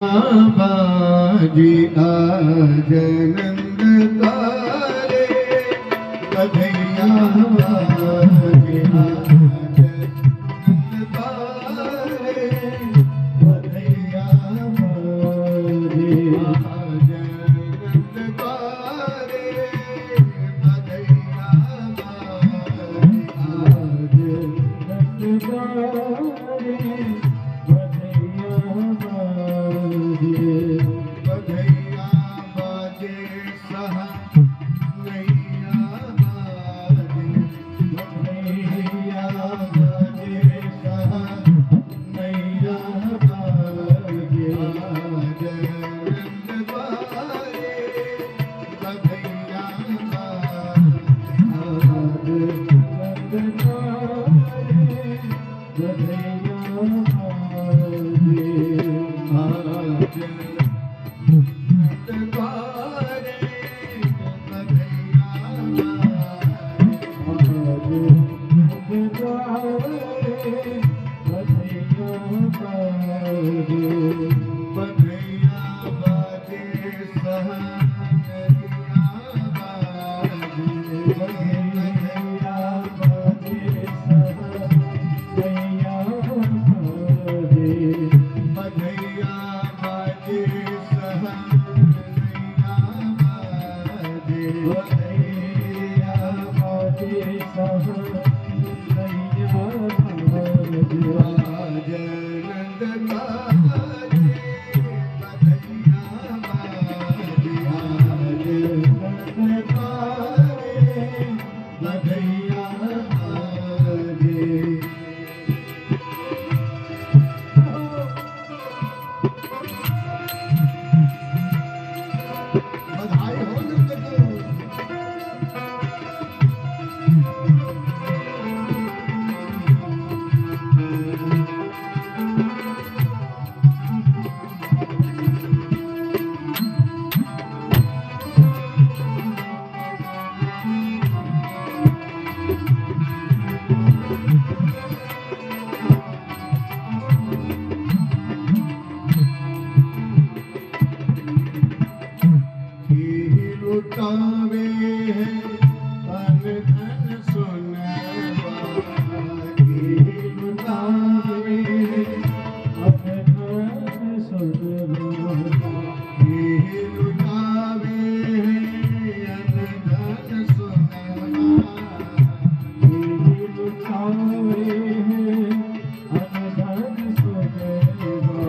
बाजी आज नंद तारे बधैया बाजी आज नंद तारे बधैया बाजी आज नंद तारे बधैया बाजी आज नंद तारे बधैया बाजे सह नैया बाजे बधैया बाजे सह नैया बाजे आज नंद बारे बधैया बाजे आज नंद बारे बधैया बाजे आज लुटावे हैं तन धन सोनवा लुटावे तन धन सोनवा लुटावे तन धन सोनवा लुटावे तन धन सोनवा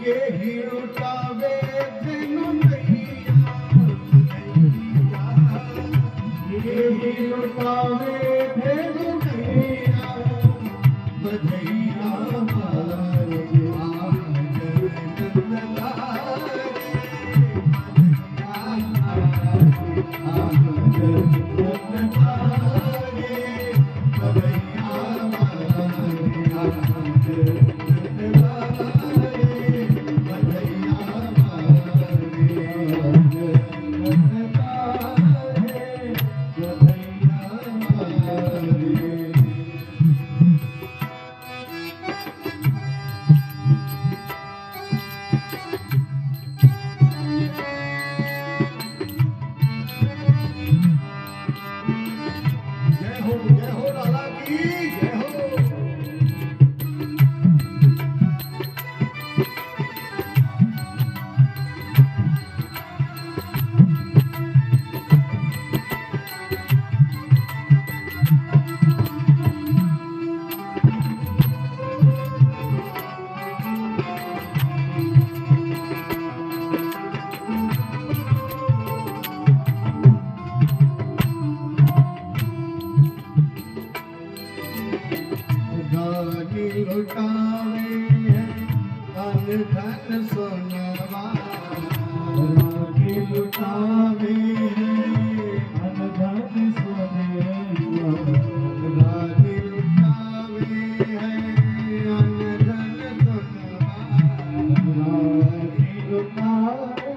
के ही लुटावे तेनु लुटावे भेद भैया बधैया बारे आज नंद तारे बधैया बारे आज नंद तारे बधैया जय हो लाला की जय हो। लुटावे तन धन सोनवा लुटावे तन धन सोनवा लुटावे तन धन सोनवा लुटावे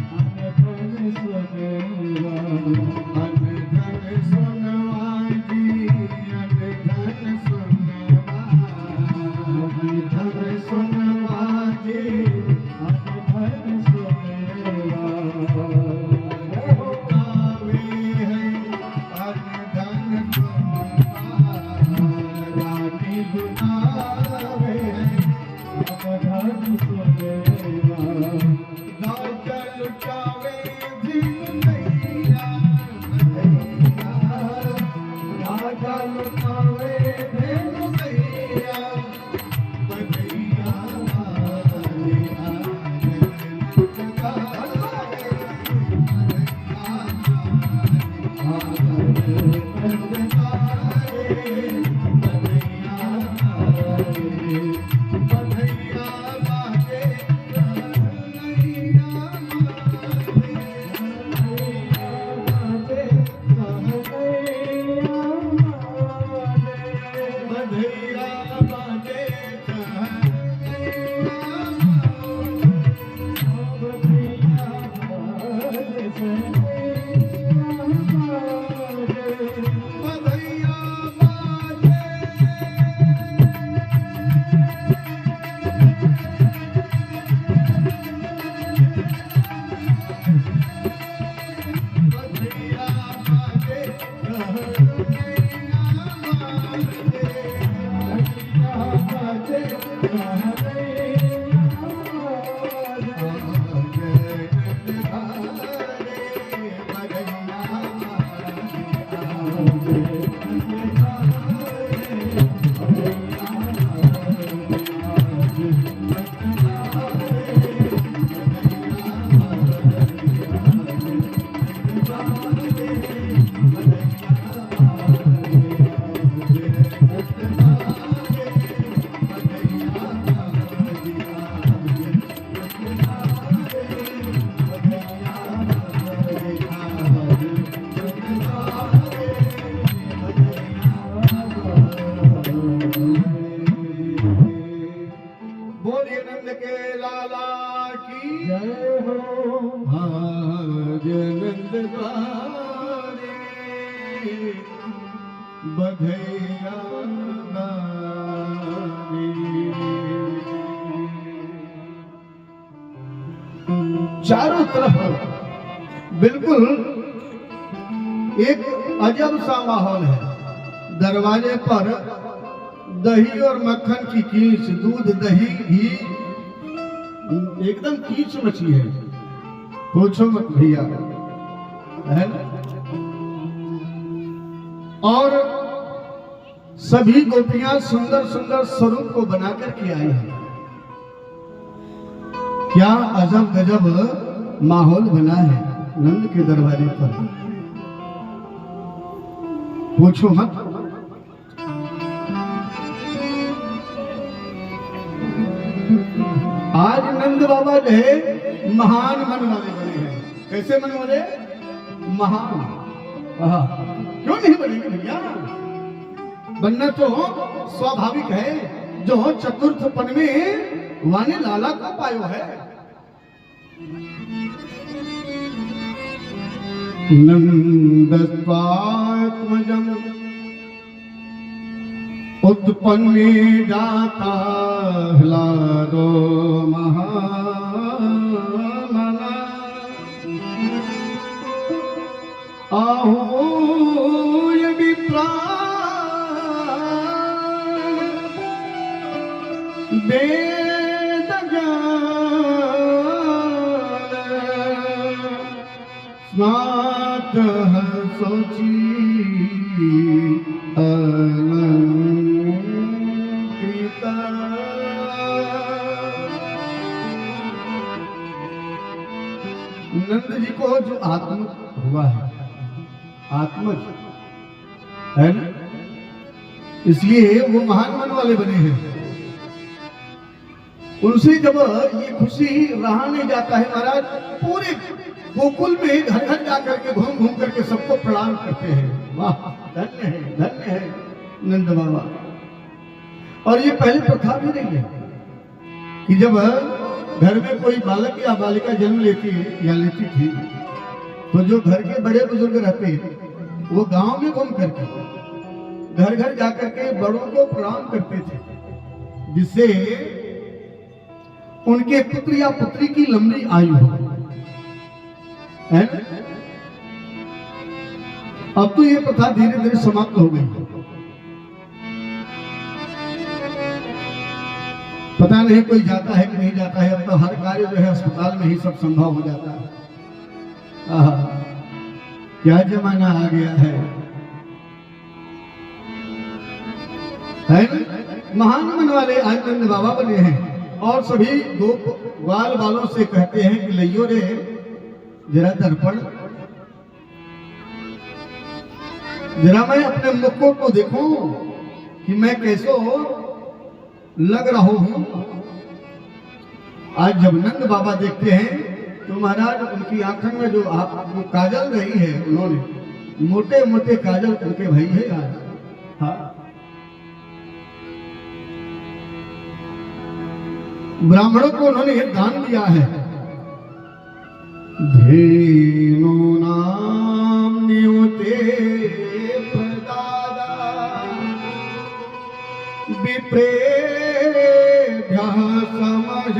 तन धन सोनवा धन सोनवा जी धन सोनवा धन सोनवा जी धन सुनेवा राजा लुटावे धीन दैया राजा लुटावे धीन दैया बधैया बधैया चारों तरफ बिल्कुल एक अजब सा माहौल है। दरवाजे पर दही और मक्खन की कीच, दूध दही घी एकदम कीच मची है, पूछो मत भैया, है ना? और सभी गोपियां सुंदर सुंदर स्वरूप को बनाकर के आई हैं। क्या अजब गजब माहौल बना है नंद के दरबारे पर, पूछो मत। आज नंद बाबा जो है महान मन वाले बने हैं। कैसे मन वाले? महान। क्यों नहीं बनेंगे भैया? बनना तो स्वाभाविक है, जो चतुर्थ पन में वाने लाला को पायो है। नंदस्वात्मजम उत्पन्ने जाता ह्लादो महामना आहूय विप्राण वेद ज्ञान स्नात सोची अलंकृता। नंद जी को जो आत्म हुआ है, आत्मज है ना, इसलिए वो महान मन वाले बने हैं। उनसे जब ये खुशी रहा नहीं जाता है महाराज, पूरे गोकुल में घर घर जाकर के घूम घूम करके सबको प्रणाम करते हैं। वाह, धन्य है नंद बाबा। और ये पहले प्रथा भी नहीं है कि जब घर में कोई बालक या बालिका जन्म लेती है या लेती थी, तो जो घर के बड़े बुजुर्ग रहते हैं वो गांव में घूम करके घर घर जाकर के बड़ों को प्रणाम करते थे, जिससे उनके पुत्र या पुत्री की लंबी आयु हो। है? अब तो ये प्रथा धीरे धीरे समाप्त हो गई। पता नहीं कोई जाता है कि नहीं जाता है। अब तो हर कार्य जो है अस्पताल में ही सब संभव हो जाता है। आहा, क्या जमाना आ गया है ना? महान मन वाले आज नंद बाबा बने हैं और सभी ग्वाल वालों से कहते हैं कि लइयो रे जरा दर्पण, जरा मैं अपने मुख को देखूं कि मैं कैसो लग रहा हूं। आज जब नंद बाबा देखते हैं तो महाराज उनकी आंखों में जो काजल रही है, उन्होंने मोटे मोटे काजल उनके भाई है आज। हाँ, ब्राह्मणों को उन्होंने दान दिया है। धेनु नाम नियुते प्रदादा विप्रेभ्य समजलंकृते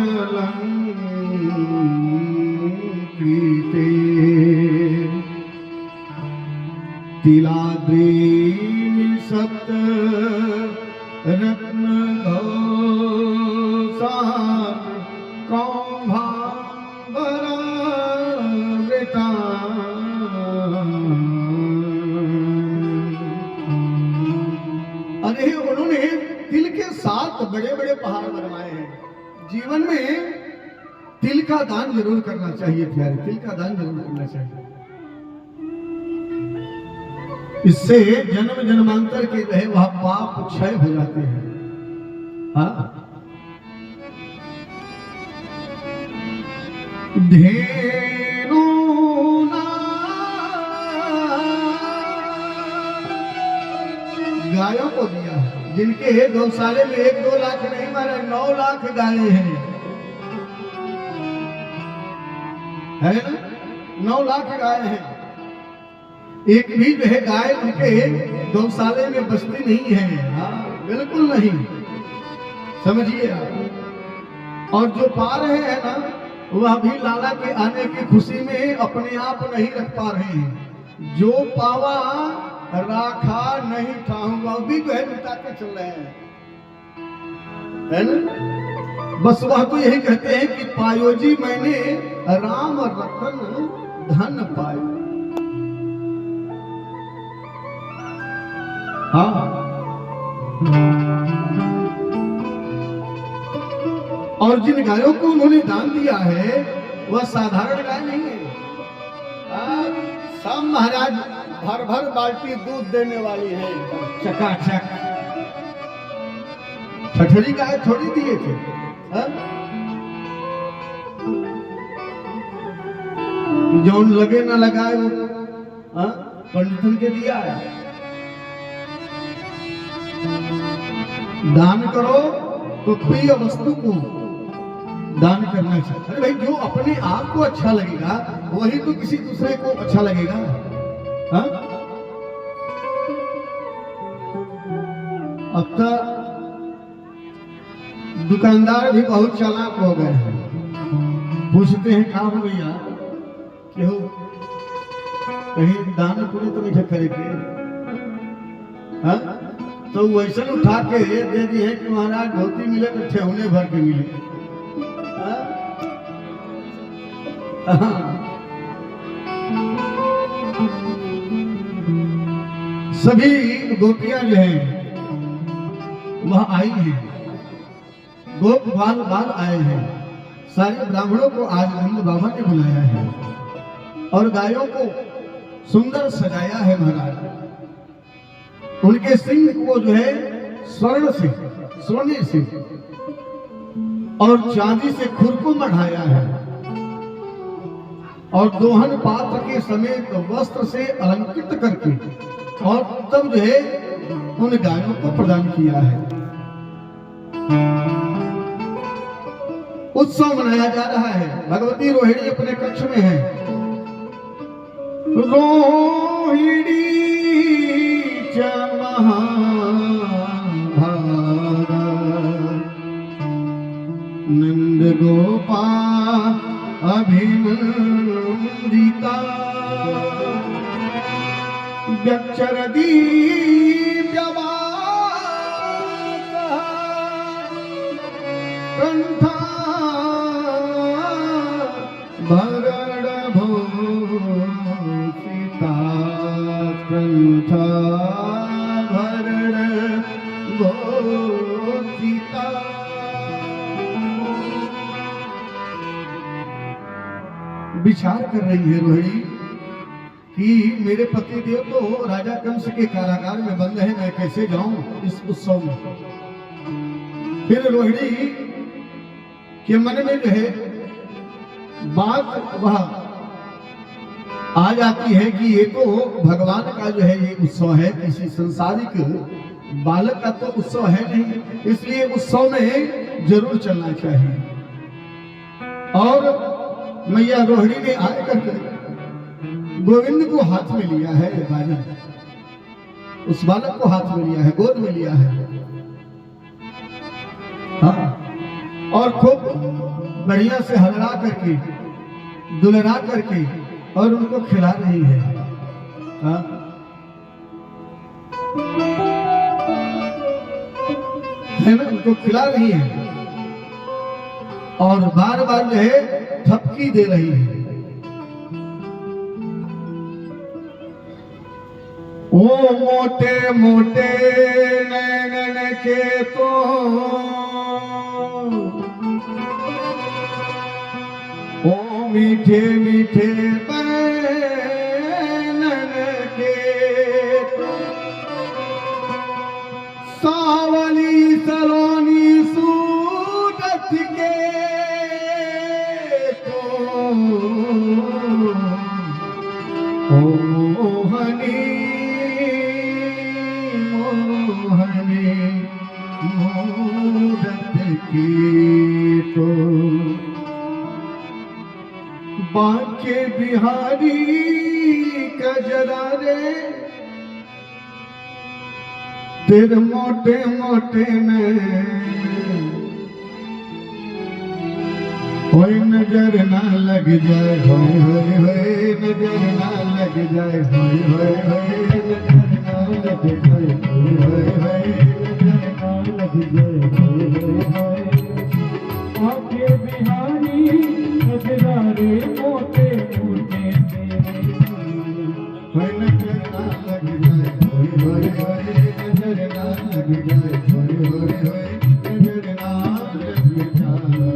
तिलाद्रीनि सप्त रत्न अरे उन्होंने तिल के 7 बड़े बड़े पहाड़ बनवाए हैं। जीवन में तिल का दान जरूर करना चाहिए प्यारे, तिल का दान जरूर करना चाहिए। इससे जन्म जन्मांतर के रहे वह पाप क्षय हो जाते हैं। हाँ, धेनु गायों को दिया है, जिनके गौशाले में 1-2 लाख नहीं मारे 9 लाख गायें हैं, है ना? 9 लाख गायें हैं। एक भी जो है गाय उनके गौशाले में बसती नहीं है। हाँ, बिल्कुल नहीं, समझिए आप। और जो पा रहे हैं ना, वह भी लाला के आने की खुशी में अपने आप नहीं रख पा रहे हैं। जो पावा राखा नहीं ठाऊंगा, भी जो है मिटा के चल रहे हैं, है ना? बस वह तो यही कहते हैं कि पायो जी मैंने राम रतन धन पायो। हाँ, और जिन गायों को उन्होंने दान दिया है वह साधारण गाय नहीं है। सब महाराज भर भर बाल्टी दूध देने वाली है, चकाचक। ठठरी गाय थोड़ी दिए थे। जो लगे ना लगाए वो पंडितन के दिया है। दान करो तो प्रिय वस्तु को दान करना चाहिए। अरे भाई, जो अपने आप को अच्छा लगेगा वही तो किसी दूसरे को अच्छा लगेगा। हाँ? अब तो दुकानदार भी बहुत चालाक हो गए हैं। पूछते हैं कहाँ हो भैया, क्यों कहीं दान पूरी तो नहीं करेंगे? हाँ? तो वैसे उठा के दे दी है कि महाराज धोती मिले तो ठेहुने भर के मिले। सभी गोपियां जो है वह आई हैं, गोप बाल आए हैं। सारे ब्राह्मणों को आज नंद बाबा ने बुलाया है और गायों को सुंदर सजाया है महाराज। उनके सिंह को जो है स्वर्ण से, सोने से और चांदी से खुर को मढ़ाया है और दोहन पात्र के समेत वस्त्र से अलंकृत करके और तब जो है उन गायों को प्रदान किया है। उत्सव मनाया जा रहा है। भगवती रोहिणी अपने कक्ष में है। रोहिणी च महाभागा नंद गोपाल अभिनंदिता व्यक्षरदी कंठा भरण भो सीता कंठा भरण भो सीता। विचार कर रही है रोहिणी कि मेरे पति देव तो राजा कंस के कारागार में बंद है, मैं कैसे जाऊं इस उत्सव में। फिर रोहिणी के मन में जो है बात वह आ जाती है कि ये तो भगवान का जो है ये उत्सव है, किसी संसारिक बालक का तो उत्सव है नहीं, इसलिए उत्सव में जरूर चलना चाहिए। और मैया रोहिणी ने आकर गोविंद को हाथ में लिया है, राजा उस बालक को हाथ में लिया है, गोद में लिया है, हाँ, और खूब बढ़िया से हलरा करके दुलरा करके और उनको खिला रही है, हाँ? है ना, उनको खिला रही है और बार बार जो है थपकी दे रही है। ओ मोटे मोटे नैनन के तो ओ मीठे मीठे नैनन के तो सावली सलोनी सूरत के तो ओ मोहनी मूरत की तो बांके बिहारी कजरा रे तेरे मोटे मोटे में कोई नजर ना लग जाए, होय होय होय नजर ना लग जाए, होय होय होय नजर ना लग जाए, होय होय नजर ना लग जाए, होय होय आके बिहारी नजरा रे मोटे मोटे होय नजर ना लग जाए, होय होय होय नजर ना लग जाए, होय होय होय नजर ना लग जाए।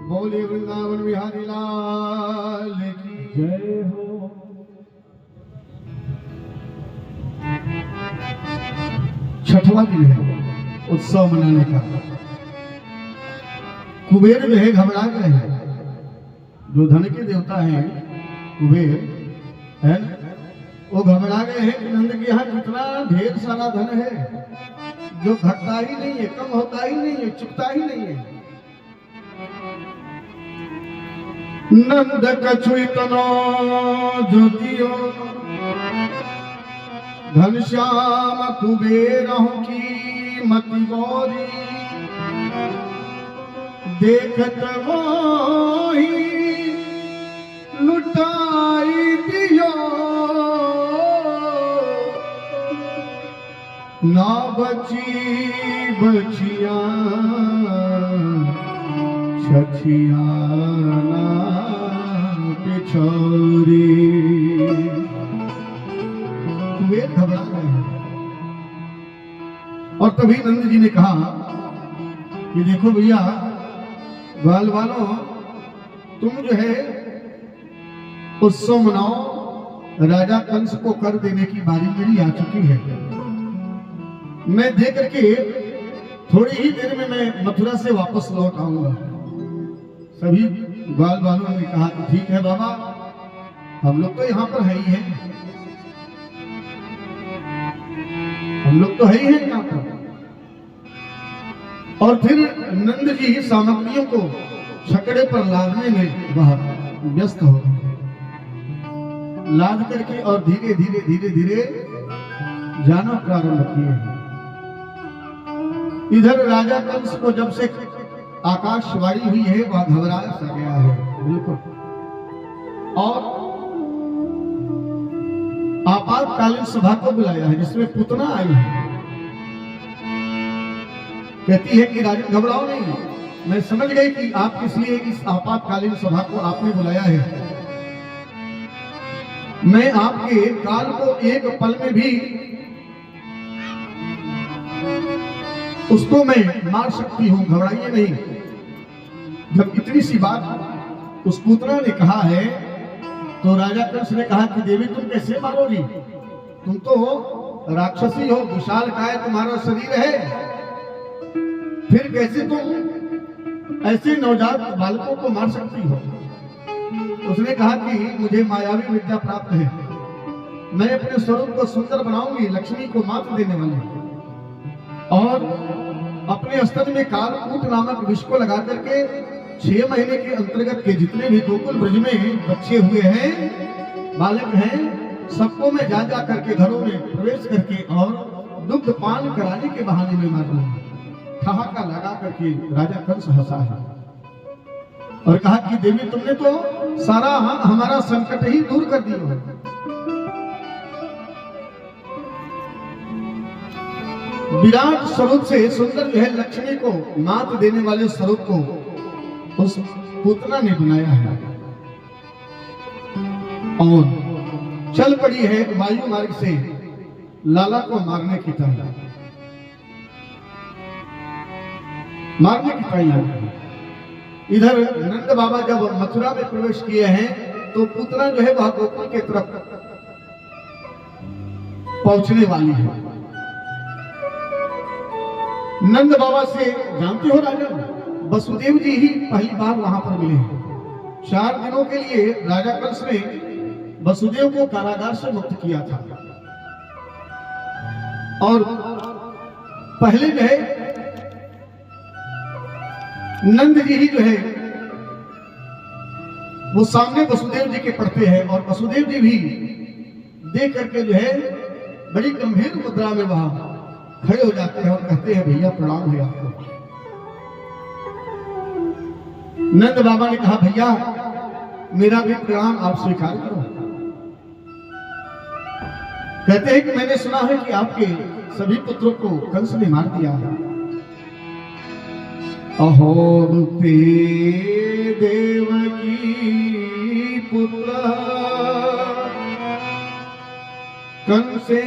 बोले वृंदावन बिहारी लाल की जय हो। छठवां दिन है उत्सव मनाने का। कुबेर जो है घबरा गए हैं, जो धन के देवता हैं कुबेर है ना, वो घबरा गए हैं कि नंद के यहाँ कितना ढेर सारा धन है जो घटता ही नहीं है, कम होता ही नहीं है, चुकता ही नहीं है। नंद कछु इतना ज्योतियो घनश्याम कुबेरहु की मति गौरी, देखत मोही लुटाई दियो ना बची बचिया छछियाना पिछोरी। कुबेर घबरा गए और तभी नंद जी ने कहा कि देखो भैया ग्वाल वालों, तुम जो है उत्सव मनाओ, राजा कंस को कर देने की बारी मेरी आ चुकी है। मैं दे करके थोड़ी ही देर में मैं मथुरा से वापस लौट आऊंगा। सभी ग्वाल वालों ने कहा कि ठीक है बाबा, हम लोग तो यहाँ पर है ही हैं, हम लोग तो है ही हैं यहाँ पर। और फिर नंद जी सामग्रियों को छकड़े पर लादने में वह व्यस्त हो गए। लाद करके और धीरे धीरे धीरे धीरे जाना प्रारंभ किए। इधर राजा कंस को जब से आकाशवाणी हुई है वह घबराया सा गया है बिल्कुल, और आपातकालीन सभा को बुलाया है जिसमें पुतना आई है। कहती है कि राजन घबराओ नहीं, मैं समझ गई कि आप किस लिए इस आपातकालीन सभा को आपने बुलाया है। मैं आपके काल को एक पल में भी उसको मैं मार सकती हूं, घबराइए नहीं। जब इतनी सी बात उस पुतना ने कहा है तो राजा कंस ने कहा कि देवी तुम कैसे मारोगी, तुम तो राक्षसी हो, विशालकाय तुम्हारा शरीर है, फिर कैसे तुम ऐसे नवजात बालकों को मार सकती हो। उसने कहा कि मुझे मायावी विद्या प्राप्त है, मैं अपने स्वरूप को सुंदर बनाऊंगी, लक्ष्मी को मात देने वाली, और अपने स्तन में कालकूट नामक विष को लगा करके 6 महीने के अंतर्गत के जितने भी गोकुल ब्रज में बच्चे हुए हैं, बालक हैं, सबको मैं जा जा करके घरों में प्रवेश करके और दुग्ध पान कराने के बहाने में मार दूंगा। ठहाका लगा करके राजा कंस हंसा है और कहा कि देवी तुमने तो सारा हमारा संकट ही दूर कर दिया है। विराट स्वरूप से सुंदर जो है लक्ष्मी को मात देने वाले स्वरूप को उस पूतना ने बनाया है और चल पड़ी है वायु मार्ग से लाला को मारने की तरह, मारने की तरह। इधर नंद बाबा जब मथुरा में प्रवेश किए हैं तो पूतना जो है वह गोकुल के तरफ पहुंचने वाली है। नंद बाबा से जानते हो राजा, वसुदेव जी ही पहली बार वहां पर मिले हैं। 4 दिनों के लिए राजा कंस ने वसुदेव को कारागार से मुक्त किया था और पहले जो है नंद जी ही जो है वो सामने वसुदेव जी के पड़ते हैं और वसुदेव जी भी देख करके जो है बड़ी गंभीर मुद्रा में वहां खड़े हो जाते हैं और कहते हैं भैया प्रणाम है आपको। नंद बाबा ने कहा भैया मेरा भी प्रणाम आप स्वीकार करो। कहते हैं कि मैंने सुना है कि आपके सभी पुत्रों को कंस ने मार दिया है। अहो रूपे देवकी पुत्र कंसे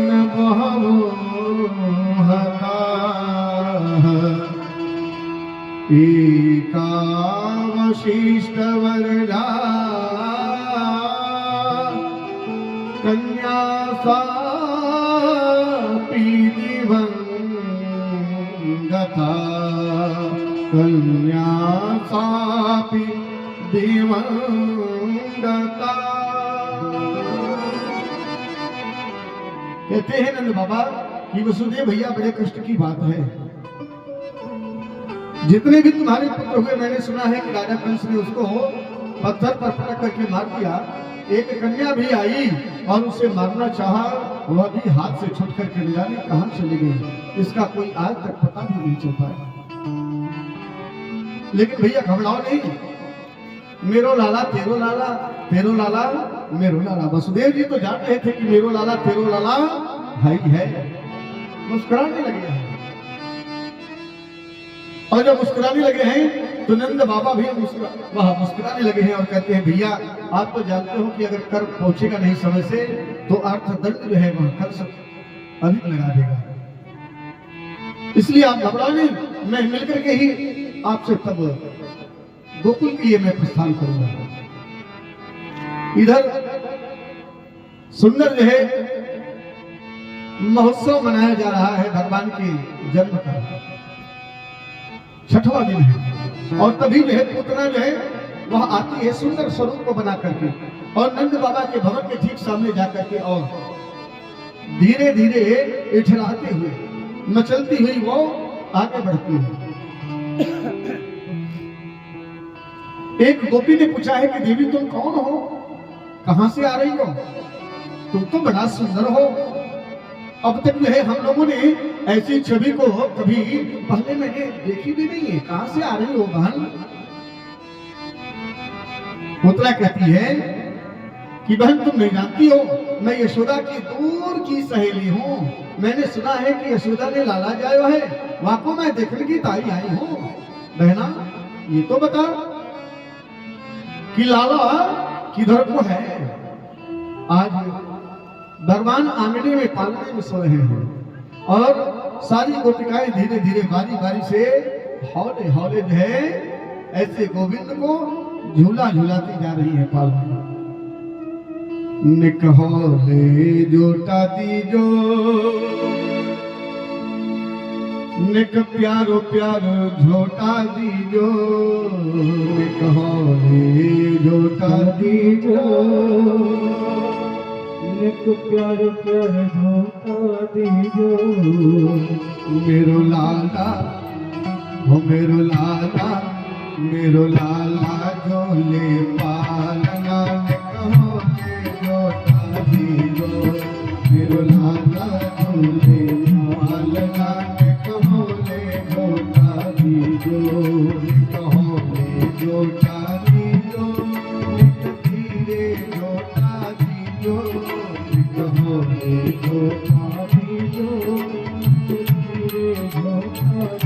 न बहवो हता एका वशिष्ठ वरदा कन्या सापी दिवंगता कन्या सापी दिवंगता। कहते हैं नंद बाबा कि वसुदेव भैया बड़े कष्ट की बात है। जितने भी तुम्हारे पुत्र हुए मैंने सुना है कि राजा कंस ने उसको पत्थर पर पटक करके मार दिया। एक कन्या भी आई और उसे मारना चाहा, वह भी हाथ से छूट करके न जाने कहां चली गई, इसका कोई आज तक पता भी नहीं चल पाया। लेकिन भैया घबराओ नहीं, मेरो लाला तेरो लाला, तेरो लाला मेरो लाला। वसुदेव जी तो जान रहे थे कि मेरो लाला तेरो लाला भाई है। मुस्कुराने लगे हैं और जब मुस्कुराने लगे हैं तो नंद बाबा भी वह मुस्कुराने लगे हैं और कहते हैं भैया आप तो जानते हो कि अगर कर पहुंचेगा नहीं समय से तो अर्थदंड जो है वह कर अधिक लगा देगा, इसलिए आप घबराओ नहीं, मैं मिलकर के ही आपसे तब गोकुल के लिए मैं प्रस्थान करूंगा। इधर सुंदर जो है महोत्सव मनाया जा रहा है, भगवान के जन्म का 6वां दिन है और तभी जो है पूतना जो है वह आती है सुंदर स्वरूप को बना करके और नंद बाबा के भवन के ठीक सामने जाकर के और धीरे धीरे इठलाते हुए मचलती हुई वो आगे बढ़ती है। एक गोपी ने पूछा है कि देवी तुम कौन हो, कहां से आ रही हो, तुम तो बड़ा सुंदर हो। अब तक जो है हम लोगों ने ऐसी छवि को कभी पहले मैंने देखी भी नहीं है, कहां से आ रही हो बहन। पुत्रा कहती है कि बहन तुम नहीं जानती हो, मैं यशोदा की दूर की सहेली हूँ। मैंने सुना है कि यशोदा ने लाला जायो है, वहां को मैं देखने की ताई आई हूँ। बहना ये तो बता कि लाला किधर को है। आज भगवान आंगने में पालने में सो रहे हैं और सारी गोपिकाएं धीरे धीरे बारी बारी से हौले हौले जो है ऐसे गोविंद को झूला झूलाती जा रही है पालने। निक हौले जोटा दीजो निक प्यारो प्यारो झोटा दीजो, निक हौले जोटा दीजो निक प्यारो प्यारो झोटा दीजो। मेरो लाला हो मेरो लाला झोले पालना निक हौले जोटा दीजो। मेरो लाला झोले पालना निक हौले जोटा दीजो, निक हौले जोटा दीजो, निक धीरे जोटा दीजो, निक हौले जोटा दीजो। धीरे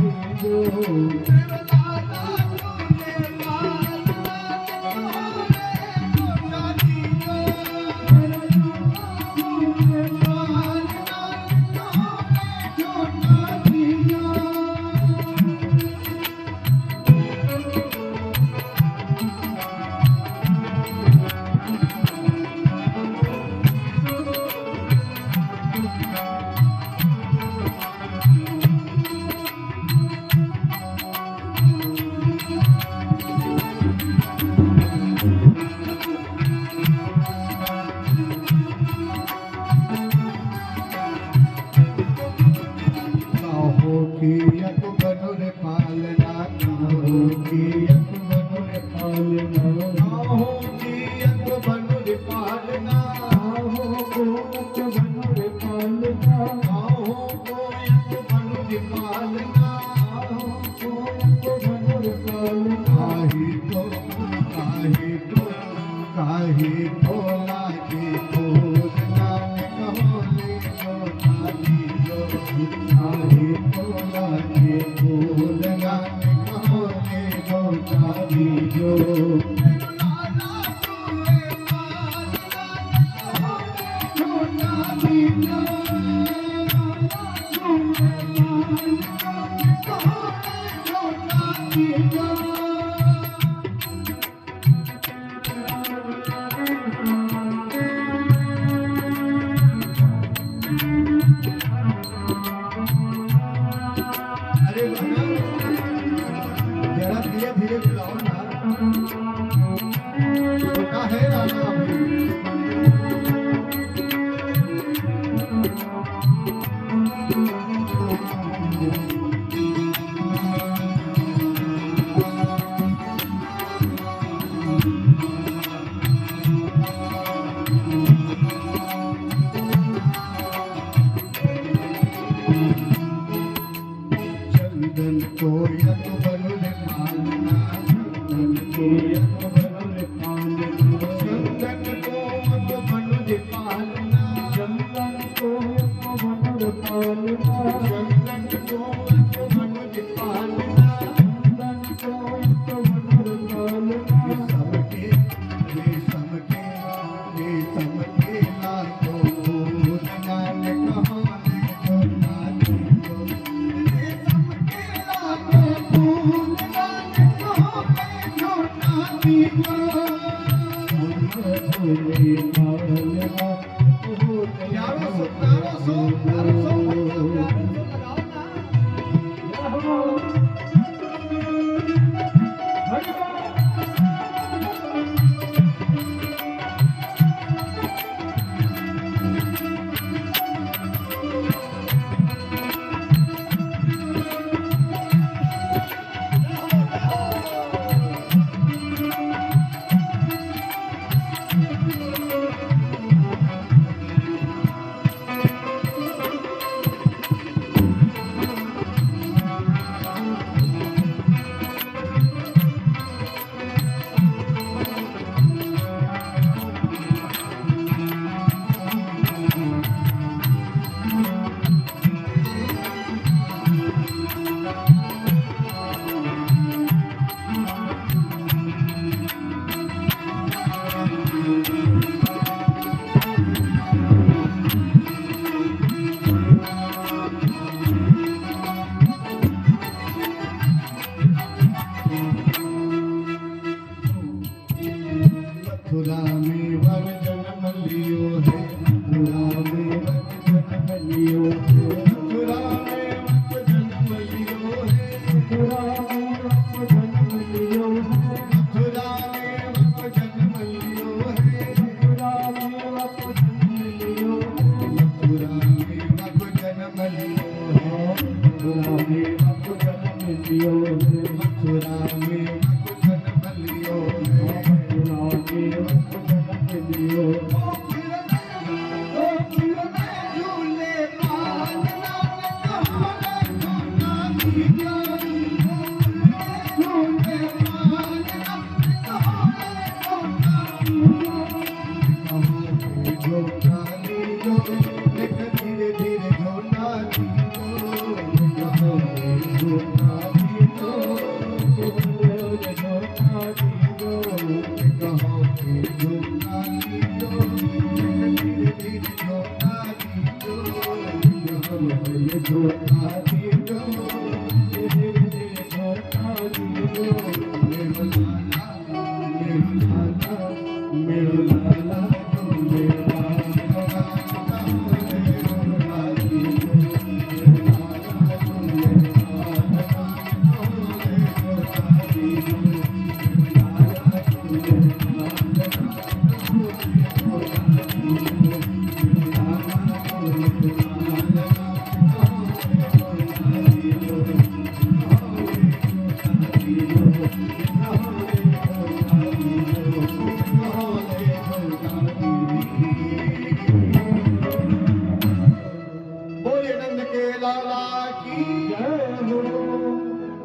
धीरे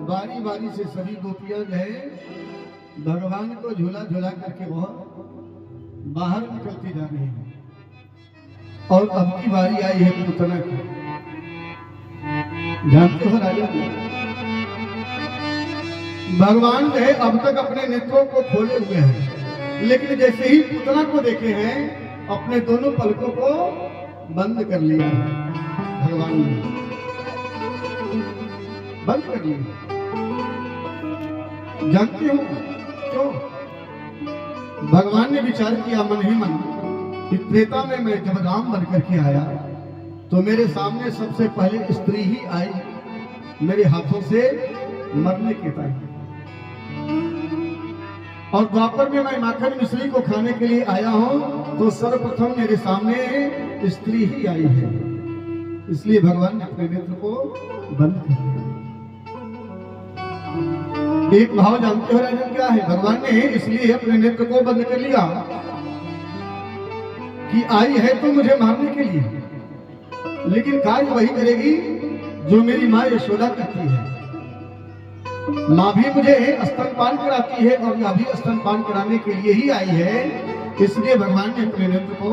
बारी बारी से सभी गोपियां जो है भगवान को झूला झूला करके वो बाहर निकलती जा रही है। और अब की बारी आई है पूतना की। जानते हो राजा, भगवान जो है अब तक अपने नेत्रों को खोले हुए हैं, लेकिन जैसे ही पूतना को देखे हैं अपने दोनों पलकों को बंद कर लिया है। भगवान ने बंद कर लिया। जानते हो क्यों? भगवान ने विचार किया मन ही मन कि त्रेता में मैं जब राम बनकर के आया तो मेरे सामने सबसे पहले स्त्री ही आई मेरे हाथों से मरने के टाइम, और द्वापर में मैं माखन मिश्री को खाने के लिए आया हूं तो सर्वप्रथम मेरे सामने स्त्री ही आई है। इसलिए भगवान ने अपने नेत्र को बंद कर दिया। एक भाव जानते हो राजन क्या है? भगवान ने इसलिए अपने नेत्र को बंद कर लिया कि आई है तो मुझे मारने के लिए, लेकिन कार्य वही करेगी जो मेरी माँ यशोदा करती है। माँ भी मुझे स्तनपान कराती है और माँ भी स्तनपान कराने के लिए ही आई है। इसलिए भगवान ने अपने नेत्र को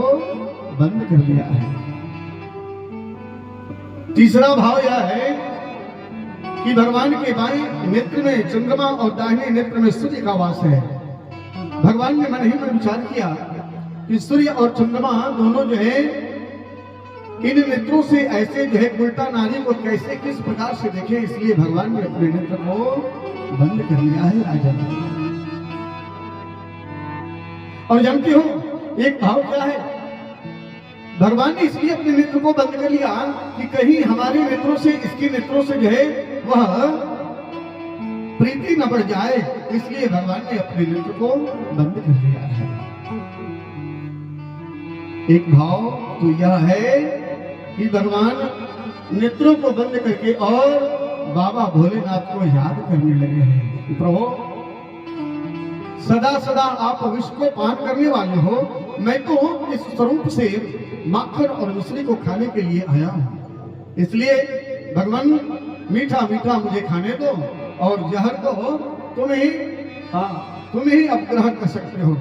बंद कर दिया है। तीसरा भाव यह है कि भगवान के बाएं नेत्र में चंद्रमा और दाहिने नेत्र में सूर्य का वास है। भगवान ने मन ही मन विचार किया कि सूर्य और चंद्रमा दोनों जो है इन नेत्रों से ऐसे जो है उल्टा नारी को कैसे किस प्रकार से देखे, इसलिए भगवान ने अपने नेत्र को बंद कर लिया है राजा। और जानते हो एक भाव क्या है? भगवान ने इसलिए अपने नेत्र को बंद कर लिया कि कहीं हमारे नेत्रों से इसके नेत्रों से जो है वह प्रीति न बढ़ जाए, इसलिए भगवान ने अपने नेत्र को बंद कर दिया है। एक भाव तो यह है कि भगवान नेत्रों को बंद करके और बाबा भोलेनाथ को याद करने लगे हैं। प्रभु सदा सदा आप विष को पान करने वाले हो, मैं तो इस स्वरूप से माखन और मिश्री को खाने के लिए आया हूं। इसलिए भगवान मीठा मीठा मुझे खाने दो और जहर को तुम ही अब ग्रहण कर सकते हो।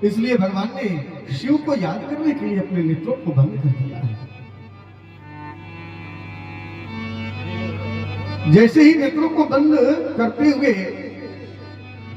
इसलिए भगवान ने शिव को याद करने के लिए अपने नेत्रों को बंद कर दिया है। जैसे ही नेत्रों को बंद करते हुए